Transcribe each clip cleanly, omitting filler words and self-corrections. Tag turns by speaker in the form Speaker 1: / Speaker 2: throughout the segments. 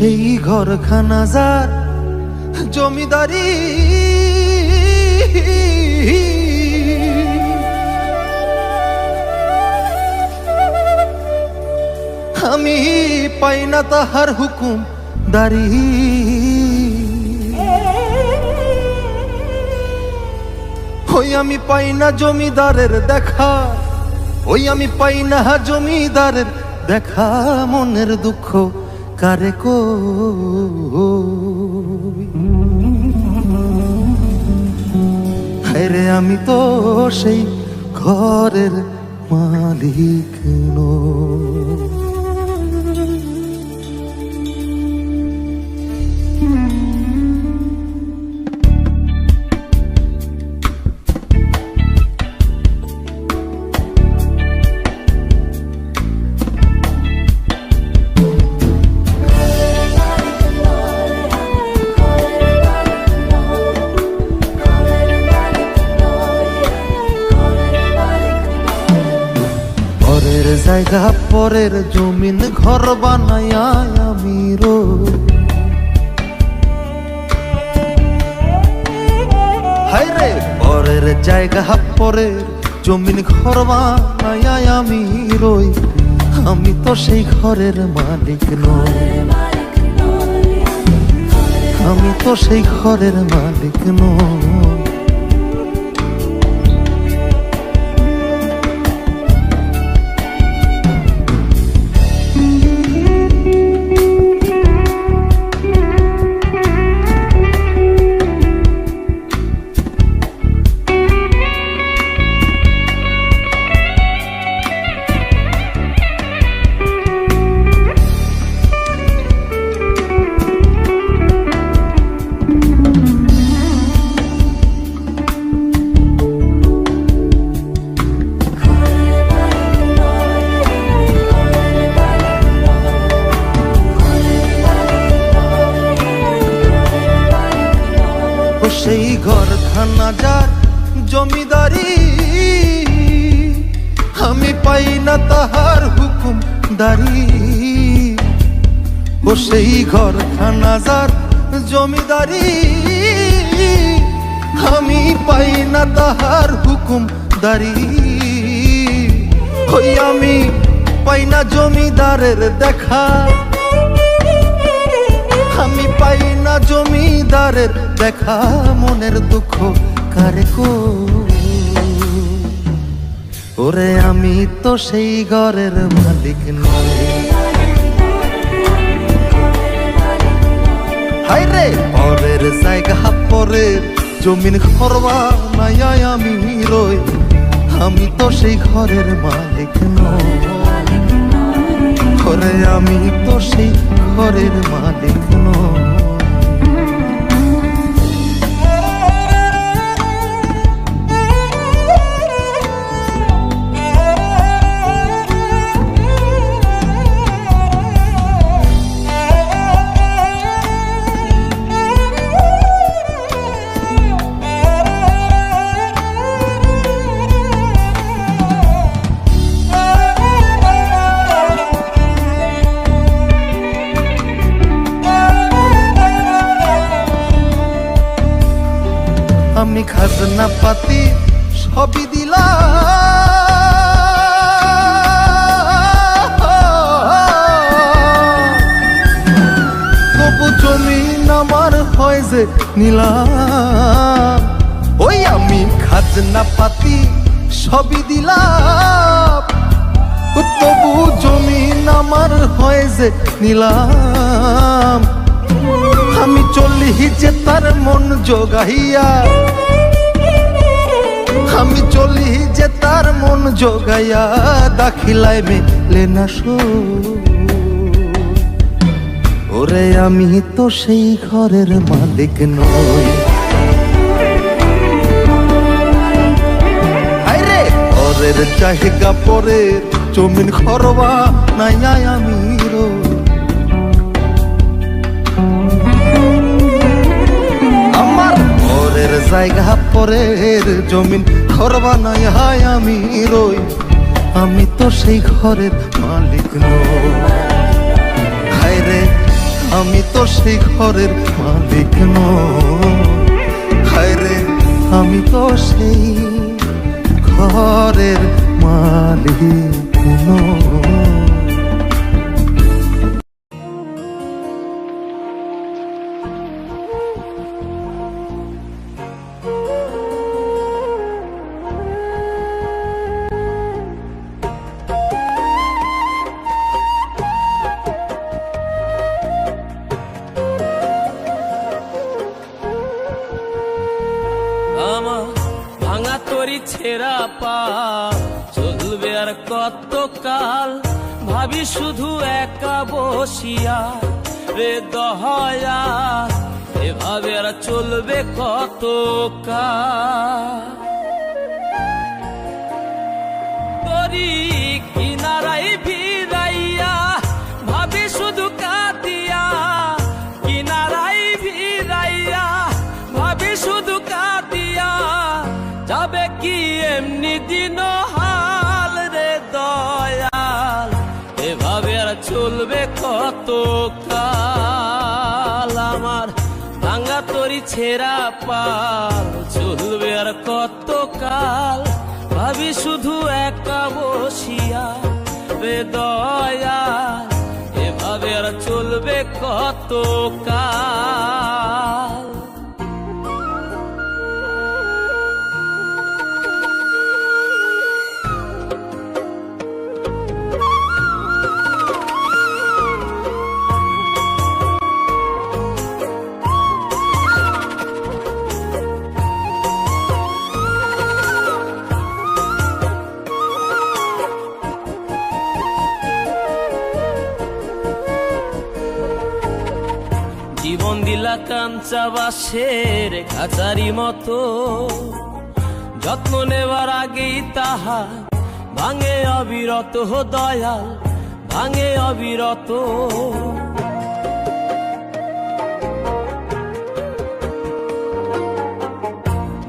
Speaker 1: সেই ঘরখানা যার জমিদারি, আমি পাই না তাহার হুকুম দারি। ওই আমি পাই না জমিদারের দেখা, ওই আমি পাই না জমিদারের দেখা, মনের দুঃখ কারে হায়রে আমি তো সেই ঘরের মালিক নই। পরের জায়গা পরের জমিন ঘর বানায়া আমি রই, হায়রে পরের জায়গা পরের জমিন ঘর বানায়া আমি রই, আমি তো সেই ঘরের মালিক নই, আমি তো সেই ঘরের মালিক নই। সেই ঘরখানা যার জমিদারি, আমি পাই না তাহার হুকুম দারি। ও সেই ঘরখানা যার জমিদারি, আমি পাই না তাহার হুকুম দারি। ওই আমি পাই না জমিদারের দেখা, আমি পাই না জমিদারের দেখা, মনের দুঃখ কারে ওরে আমি তো সেই ঘরের মালিক নই, হায়রে পরের জায়গা পরের জমিন ঘর বানায়া আমি রই, আমি তো সেই ঘরের মালিক নই, ওরে আমি তো সেই ঘরের মালিক নই। আমি খাজনা পাতি সবই দিলাম, তবু জমিন আমার হয় যে নিলাম। ওই আমি খাজনা পাতি সবই দিলাম, তবু জমিন আমার হয় যে নিলাম। আমি চলি যে তার মন জোগাইয়া, আমি চলি যে তার মন জোগাইয়া, দাখিলায় মেলে না ওরে আমি তো সেই ঘরের মালিক নই, হায়রে পরের জায়গা পরের জমিন ঘর বানায়া আমি রই, জায়গা পরের জমিন ঘর বানায়া আমি রই, আমি তো সেই ঘরের মালিক নই, হায়রে আমি তো সেই ঘরের মালিক নই। হায় রে আমি তো সেই ঘরের মালিক নই।
Speaker 2: আমার ভাঙা তরি ছেঁড়া পা চলবে আর কত কাল, ভাবি শুধু একা বসিয়া রে দহয়া, এভাবে আর চলবে কত কাল। তরি কিনারাই ভিড়াইয়া ভাবি শুধু কাঁদিয়া, কিনারাই ভিড়াইয়া ভাবি শুধু কাঁদিয়া, যাবে কি এমনি দিন হাল রে দয়াল, এভাবে আর চলবে কত কাল। আমার ভাঙা তরি ছেঁড়া পাল চলবে আর কত কাল, ভাবি শুধু একা বসিয়া রে দয়াল, এভাবে আর চলবে কত কাল। জীবন দিলা কাঞ্চা বাসের খাঁচারি মতো, যত্ন নেবার আগেই তাহা ভাঙে অবিরত দয়াল, ভাঙে অবিরত।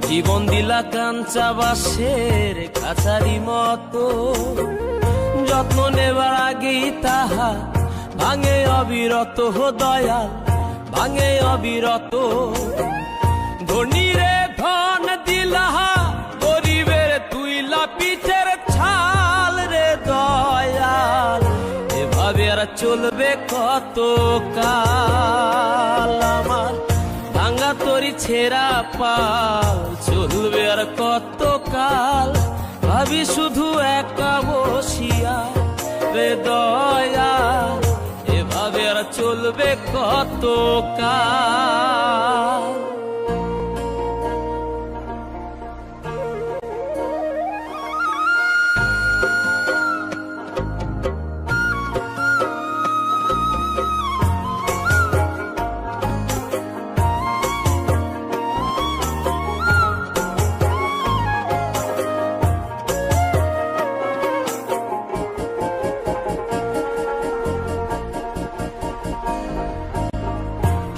Speaker 2: জীবন দিলা কাঞ্চা বাসের খাঁচারি মতো, যত্ন নেবার আগেই তাহা ভাঙে অবিরত দয়াল, ভাঙে অবিরত। ধনীরে ধন দিলাহা, গরিবের তুইলা পিঠের ছাল রে দয়াল, এভাবে আর চলবে কত কাল। আমার ভাঙা তরি ছেঁড়া পাল চলবে আর কত কাল, ভাবি শুধু একা বসিয়া রে দয়াল, এভাবে আর চলবে কত কাল।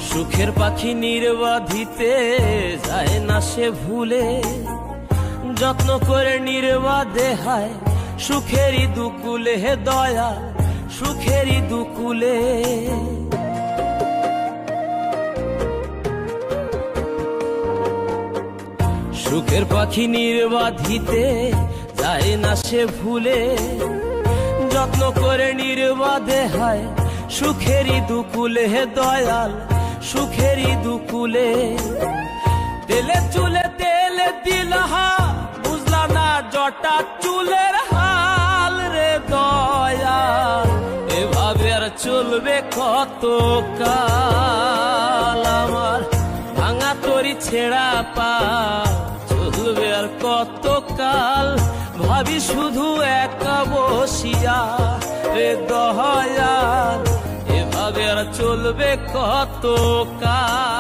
Speaker 2: সুখের পাখি নির্বাধিতে যায় না সে ভুলে, যত্ন করে নির্বাধে হায় সুখেরই দুকুলে হে দয়া, সুখেরই দুকুলে। সুখের পাখি নির্বাধিতে যায় না সে ভুলে, যত্ন করে নির্বাধে হায় সুখেরই দুকুলে হে দয়াল, সুখেরই দুকুলে। তেলে চুলে তেলে দিলহা, বুঝলা না জটা চুলের হাল রে দয়াল, এভাবে আর চলবে কত কাল। আমার ভাঙা তরি ছেঁড়া পাল চলবে আর কত কাল, ভাবি শুধু একা বসিয়া রে দয়াল, এভাবে আর চলবে কত কাল।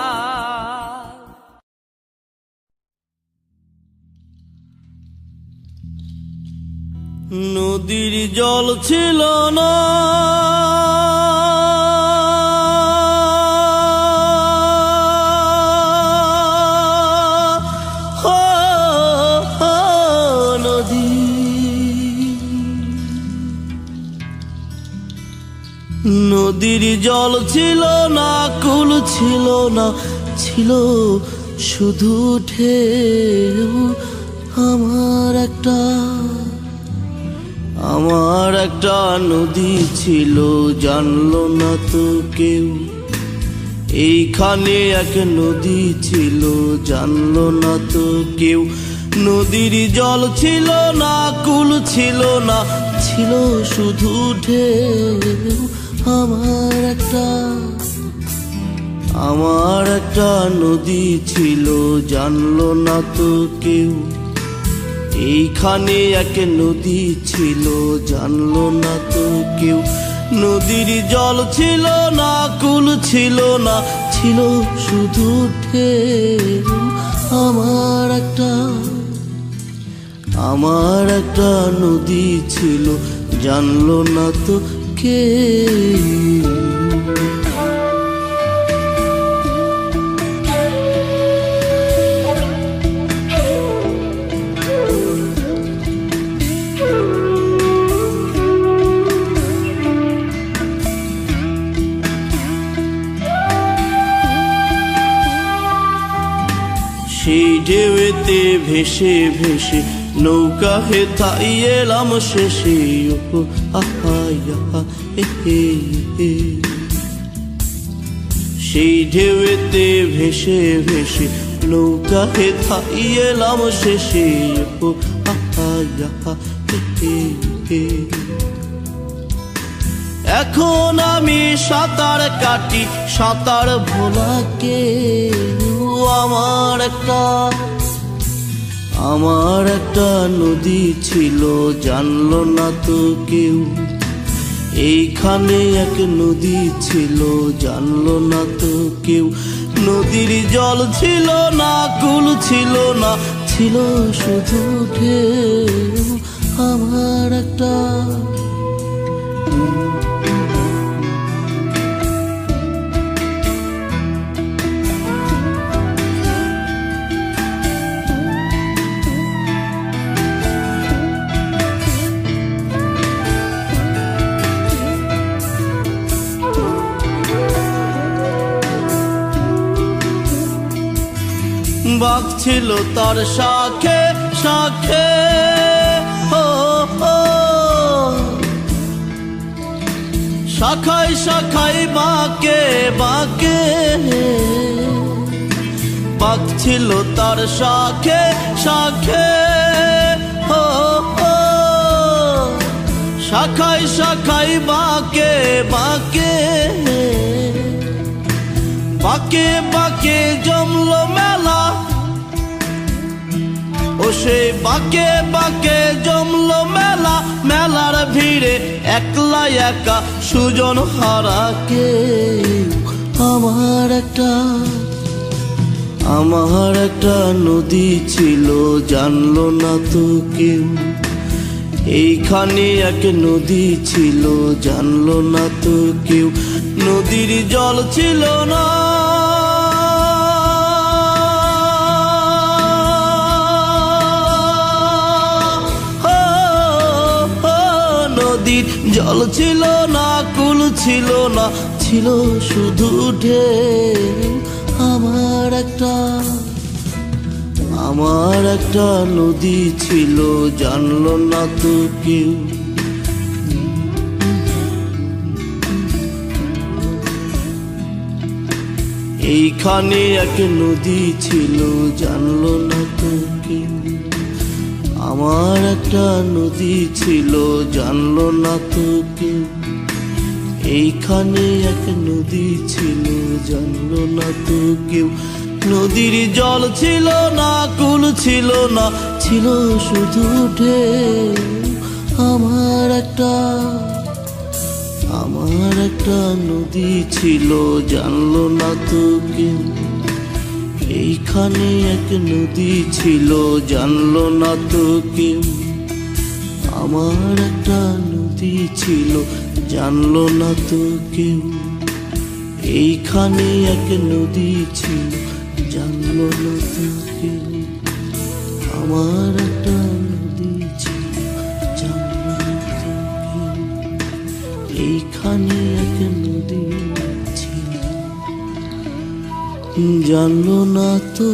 Speaker 2: নদীর জল ছিল না, নদীর জল ছিল না, কুল ছিল না, ছিল শুধু ঢেউ। আমার একটা নদী ছিল, জানলো না তো কেউ। এইখানে এক নদী ছিল, জানলো না তো কেউ। নদীর জল ছিল না, কুল ছিল না, ছিল শুধু ঢেউ। আমার একটা নদী ছিল, জানলো না তো কেউ। এইখানে এক নদী ছিল, জানলো না তো কেউ। নদীর জল ছিল না, কুল ছিল না, ছিল শুধু ঢেউ। আমার একটা নদী ছিল, জানলো না তো কেউ। সেই ঢেউতে ভেসে ভেসে নৌকা হেথাই এলাম শেষে। ও আহা হে হে। সেই ঢেউতে ভেসে ভেসে নৌকা হেথাই এলাম শেষে। ও আহা হে হে। এখন আমি সাঁতার কাটি, সাঁতার ভোলাকে। আমার একটা নদী ছিল, জানলো না তো কেউ। এইখানে এক নদী ছিল, জানলো না তো কেউ। নদীর জল ছিল না, কুল ছিল না, ছিল শুধু ঢেউ। আমার একটা বাঘ ছিল তার শাখে শাখে। ও শাখায় শাখায় বাঁকে বাঁকে। বাঘ ছিল তার শাখে শাখে। ও শাখায় শাখায় বাঁকে বাঁকে। বাঁকে বাঁকে জমলো মেলা, ও সেই বাঁকে বাঁকে জমলো মেলা। মেলার ভিড়ে একলা একা সুজন হারা কেউ। আমার একটা নদী ছিল, জানলো না তো কেউ। এইখানে এক নদী ছিল, জানলো না তো কেউ। নদীর জল ছিল না, নদীর জল ছিল না, কুল ছিল না, ছিল শুধু ঢেউ। আমার একটা নদী ছিল, জানলো না তো কেউ। এইখানে এক নদী ছিল, জানলো না তো কেউ। আমার একটা নদী ছিল, জানলো না তো কেউ। এইখানে এক নদী ছিল, জানলো না তো কেউ। নদীর জল ছিল না, কুল ছিল না, ছিল শুধু ঢেউ। আমার একটা নদী ছিল, জানলো না তো কেউ। এইখানে এক নদী ছিল, জানলো না তো কেউ। আমার একটা নদী ছিল, জানলো না তো কেউ। এইখানে এক নদী ছিল, জানলো না তো কেউ। আমার একটা নদী ছিল, জানলো না তো কেউ। এইখানে এক নদী জানলো না তো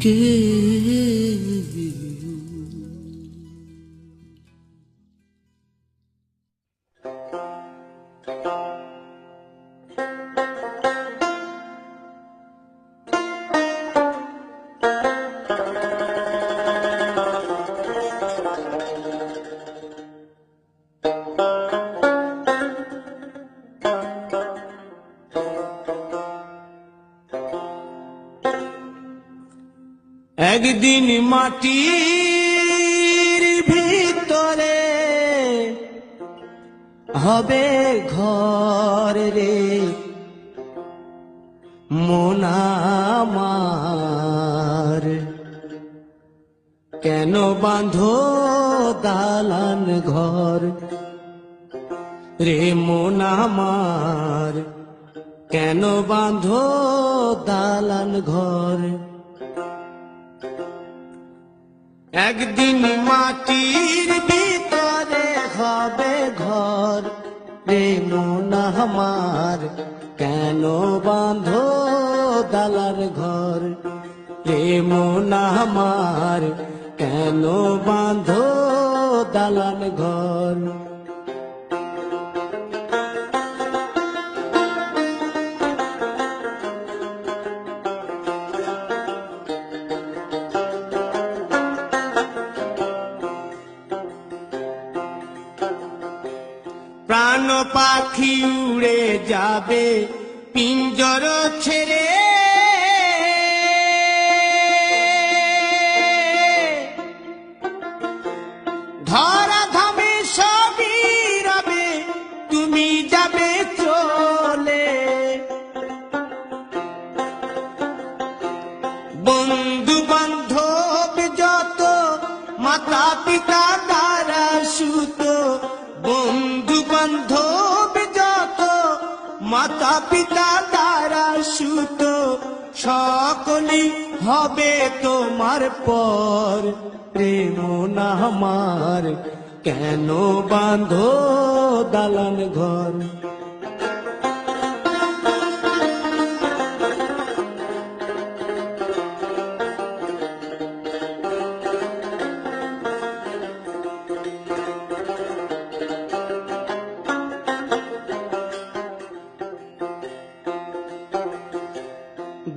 Speaker 2: কেউ। একদিন মাটির ভিতরে হবে ঘর রে মন আমার, কেন বাঁধো দালান ঘর রে মন আমার, কেন বাঁধো দালান ঘর। একদিন মাটির ভিতরে হবে ঘর রে মন আমার, কেন বাঁধো দালান ঘর রে মন আমার, কেন বাঁধো দালান ঘর। প্রাণ পাখি উড়ে যাবে পিঞ্জর ছেড়ে, ধরা ধামে সবই রবে তুমি যাবে চলে। বন্ধু বান্ধব যত মাতা পিতা দ্বারা সুত, বন্ধু বান্ধব যত মাতা পিতা দ্বারা সুত, সকলেই হবে তোমার পর রে মন আমার, কেন বাঁধো দালান ঘর।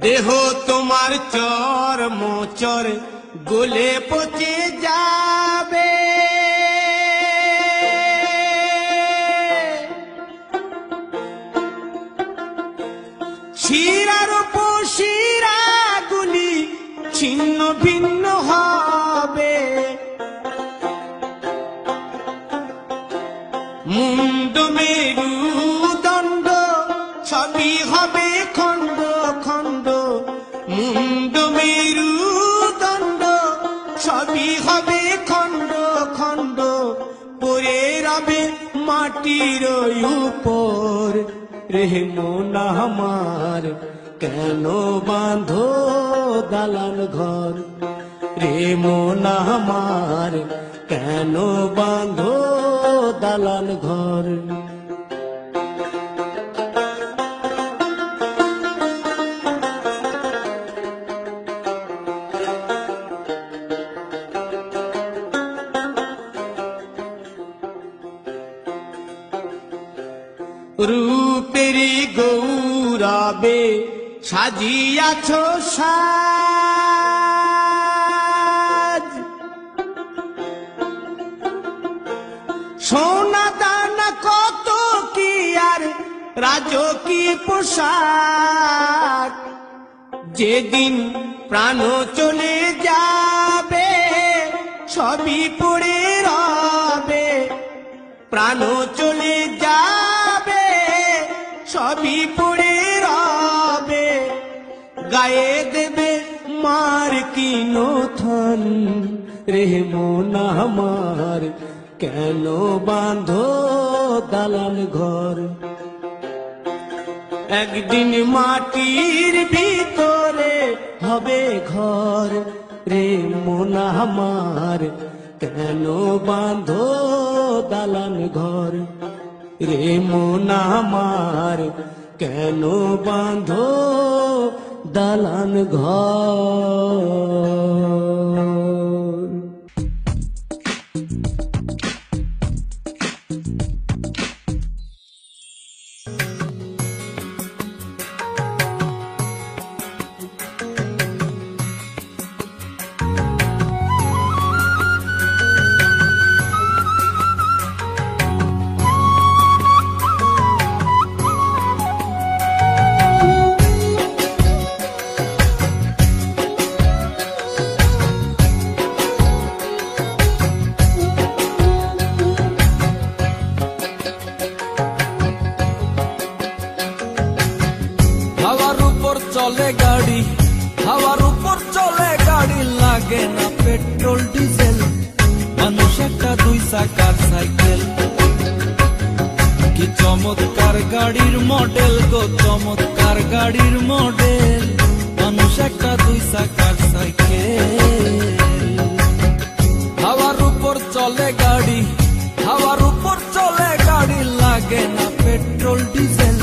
Speaker 2: দেহ তোমার চর মোচর গলে পচে যাবে, শিরার উপশিরা গুলি ছিন্ন ভিন্ন হবে, মুন্ড মেরুদণ্ড সবই হবে খণ্ড খণ্ড, মুন্ড মেরুদণ্ড সবই হবে খণ্ড খণ্ড, পড়ে রবে মাটির উপর রে মন আমার, কেন বাঁধো দালান ঘর রে মন আমার, কেন বাঁধো দালান ঘর। রূপেরি গৌরবে সাজিয়াছ সাজ, সোনা দানা কত কি আর রাজকী পোশাক, যেদিন প্রাণ চলে যাবে সবই পড়ে রবে, প্রাণ চলে যাবে সবই পড়ে রবে, গায়ে দেবে মার কি নথন রে মন আমার, কেন বাঁধো দালান ঘর। একদিন মাটির ভিতরে হবে ঘর রে মন আমার, কেন বাঁধো দালান ঘর রে মন আমার, কেন বাঁধো দালান ঘর।
Speaker 3: হাওয়ার উপর চলে গাড়ি, হাওয়ার উপর চলে গাড়ি, লাগে না পেট্রোল ডিজেল, মানুষ একটা দুই চাকার সাইকেল। কি চমৎকার গাড়ির মডেল গো, চমৎকার গাড়ির মডেল, মানুষ একটা দুই চাকার সাইকেল। হাওয়ার উপর চলে গাড়ি, হাওয়ার উপর চলে গাড়ি, লাগে না পেট্রোল ডিজেল,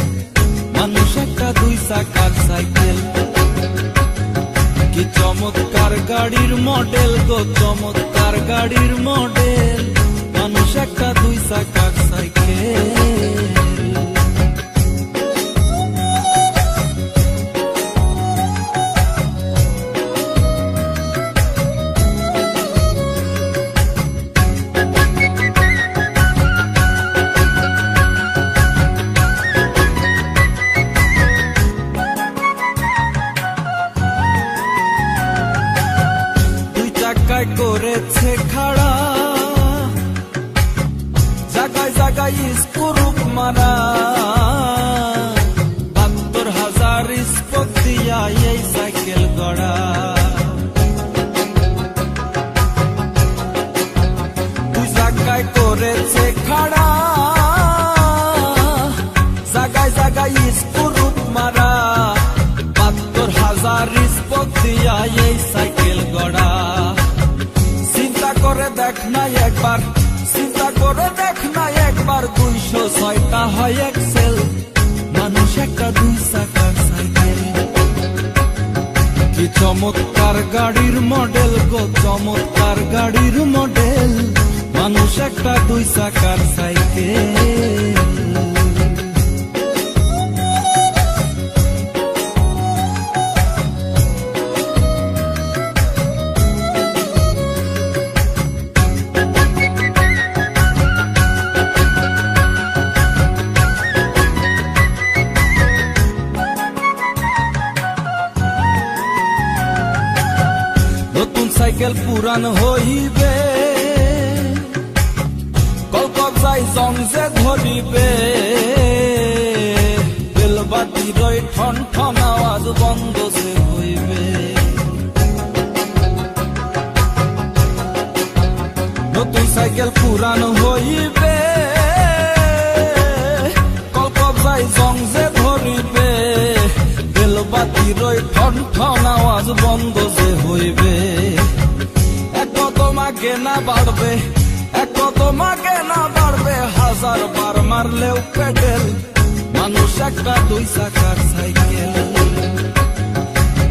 Speaker 3: মানুষ একটা দুই চাকার সাইকেল। কি চমৎকার গাড়ির মডেল গো, চমৎকার গাড়ির মডেল, মানুষ একটা দুই চাকার সাইকেল। জায়গায় করেছে খাড়া, জায়গায় জায়গায় স্ক্রুপ মারা, ৭২,০০০ স্পোক দিয়া এই সাইকেল গড়া। দুই জায়গায় করেছে খাড়া, জায়গায় জায়গায় স্ক্রুপ মারা, ৭২,০০০ স্পোক দিয়া এই সাইকেল গড়া। চিন্তা করে দেখ না একবার, চিন্তা করে দেখ না একবার, ২০৬টা হয় এক্সেল, মানুষ একটা দুই চাকার সাইকেল। কি চমৎকার গাড়ির মডেল গো, চমৎকার গাড়ির মডেল, মানুষ একটা দুই চাকার সাইকেল। নতুন সাইকেল পুরান হইবে, কলকবজাই জং যে ধরিবে, বেলবাতির ওই ঠন ঠন আওয়াজ বন্ধ যে হইবে। নতুন সাইকেল পুরান হইবে, কলকবজাই জং যে ধরিবে, বেলবাতির ওই ঠন ঠন আওয়াজ বন্ধ যে হইবে। এক কদম আগে না বাড়বে, এক কদম আগে না বাড়বে, ১০০০ বার মারলেও পেডেল, মানুষ একটা দুই চাকার সাইকেল।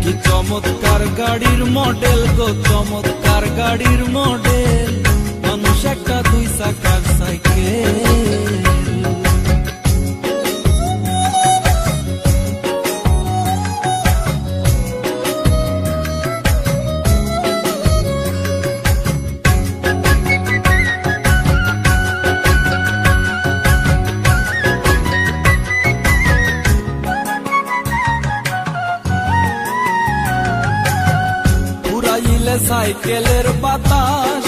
Speaker 3: কি চমৎকার গাড়ির মডেল গো, চমৎকার গাড়ির মডেল, মানুষ একটা দুই চাকার সাইকেল। সাইকেলের বাতাস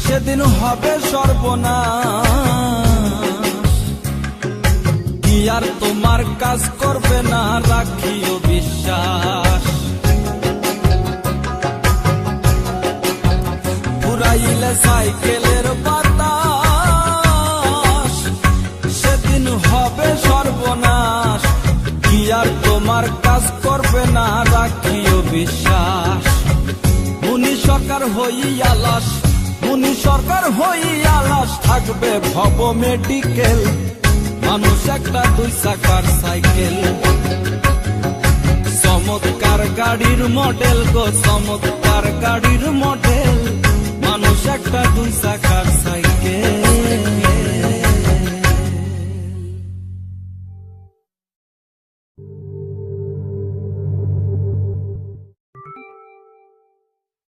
Speaker 3: সেদিন হবে সর্বনাশ, কি আর তোমার কাজ করবে না, রাখিও বিশ্বাস। পুরাইলে সাইকেলের বাতাস সেদিন হবে সর্বনাশ, কি আর তোমার কাজ করবে না, রাখিও বিশ্বাস। মুনি সরকার হইয়া লাশ, মুনি সরকার হইয়া লাশ, থাকবে ভব মেডিকেল, মানুষ একটা দুই চাকার সাইকেল। চমৎকার গাড়ির মডেল গো, চমৎকার গাড়ির মডেল, মানুষ একটা দুই চাকার সাইকেল।